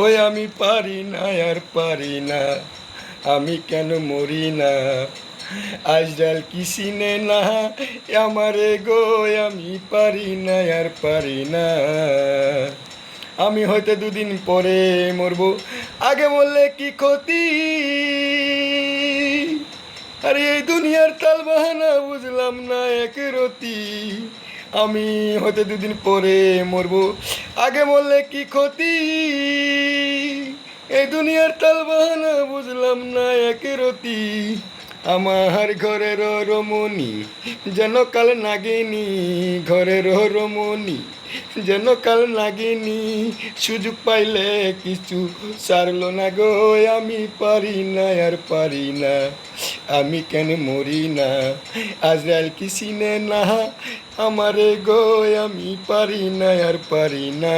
ওই আমি পারি না আর পারি না, আমি কেন মরি না। আজরাল কি চিনে না আমারে গো, আমি পারি না আর পারি না। আমি হয়তো দুদিন পরে মরবো, আগে মরলে কি ক্ষতি। আরে এই দুনিয়ার তাল বাহানা বুঝলাম না এক রতি। আমি হয়তো দুদিন পরে মরবো, আগে মরলে কি ক্ষতি। এই দুনিয়ার তাল বাহানা বুঝলাম না এক রতি। আমার ঘরের রমণী যেন কাল নাগিনী, ঘরের রমণী যেন কাল নাগিনী। সুযোগ পাইলে কিছু সারলো না গো, আমি পারি না আর পারি না, আমি কেন মরি না। আজরাইল কি চিনে না আমারে গো, আমি পারি না আর পারি না।